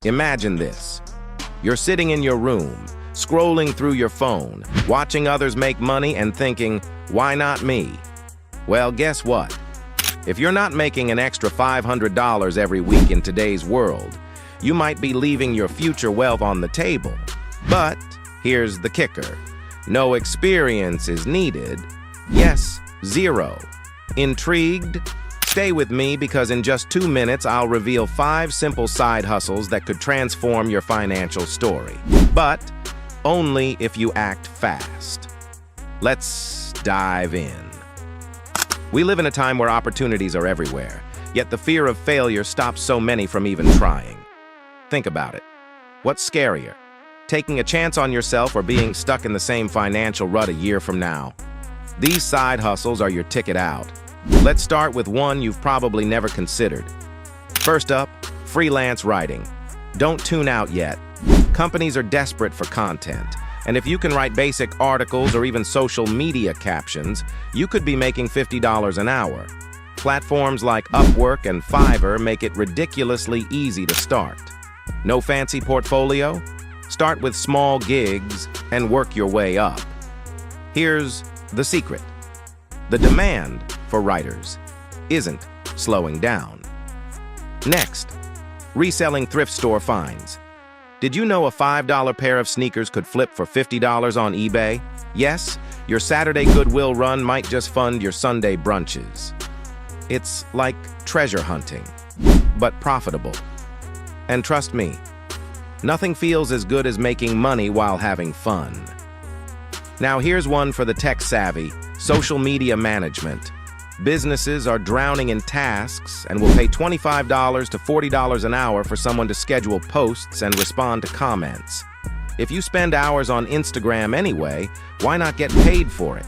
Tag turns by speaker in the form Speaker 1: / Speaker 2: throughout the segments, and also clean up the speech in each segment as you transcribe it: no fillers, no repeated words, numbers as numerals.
Speaker 1: Imagine this. You're sitting in your room, scrolling through your phone, watching others make money and thinking, why not me? Well, guess what? If you're not making an extra $500 every week in today's world, you might be leaving your future wealth on the table. But here's the kicker. No experience is needed. Yes, zero. Intrigued? Stay with me because in just 2 minutes, I'll reveal 5 simple side hustles that could transform your financial story. But only if you act fast. Let's dive in. We live in a time where opportunities are everywhere, yet the fear of failure stops so many from even trying. Think about it. What's scarier? Taking a chance on yourself or being stuck in the same financial rut a year from now? These side hustles are your ticket out. Let's start with one you've probably never considered. First up, freelance writing. Don't tune out yet. Companies are desperate for content, and if you can write basic articles or even social media captions, you could be making $50 an hour. Platforms like Upwork and Fiverr make it ridiculously easy to start. No fancy portfolio? Start with small gigs and work your way up. Here's the secret. The demand for writers isn't slowing down. Next, reselling thrift store finds. Did you know a $5 pair of sneakers could flip for $50 on eBay? Yes, your Saturday Goodwill run might just fund your Sunday brunches. It's like treasure hunting, but profitable. And trust me, nothing feels as good as making money while having fun. Now here's one for the tech-savvy: social media management. Businesses are drowning in tasks and will pay $25 to $40 an hour for someone to schedule posts and respond to comments. If you spend hours on Instagram anyway, why not get paid for it?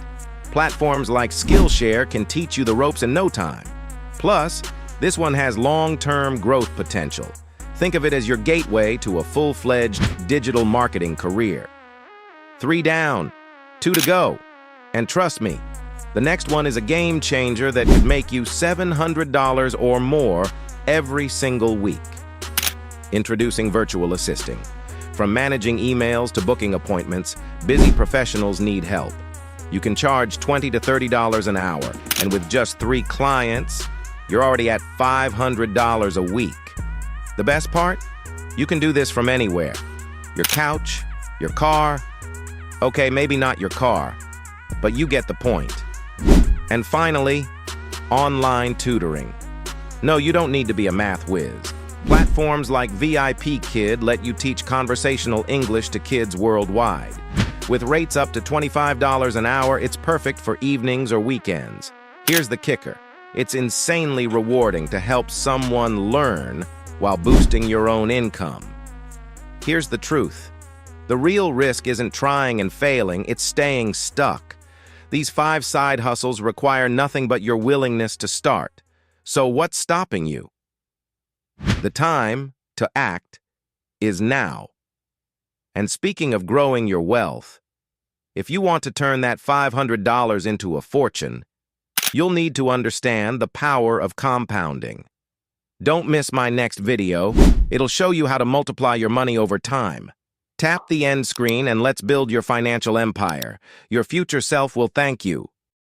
Speaker 1: Platforms like Skillshare can teach you the ropes in no time. Plus, this one has long-term growth potential. Think of it as your gateway to a full-fledged digital marketing career. 3 down, 2 to go. And trust me, the next one is a game changer that could make you $700 or more every single week. Introducing virtual assisting. From managing emails to booking appointments, busy professionals need help. You can charge $20 to $30 an hour, and with just 3 clients, you're already at $500 a week. The best part? You can do this from anywhere. Your couch, your car. Okay, maybe not your car, but you get the point. And finally, online tutoring. No, you don't need to be a math whiz. Platforms like VIP Kid let you teach conversational English to kids worldwide. With rates up to $25 an hour, it's perfect for evenings or weekends. Here's the kicker. It's insanely rewarding to help someone learn while boosting your own income. Here's the truth. The real risk isn't trying and failing, it's staying stuck. These 5 side hustles require nothing but your willingness to start. So what's stopping you? The time to act is now. And speaking of growing your wealth, if you want to turn that $500 into a fortune, you'll need to understand the power of compounding. Don't miss my next video. It'll show you how to multiply your money over time. Tap the end screen and let's build your financial empire. Your future self will thank you.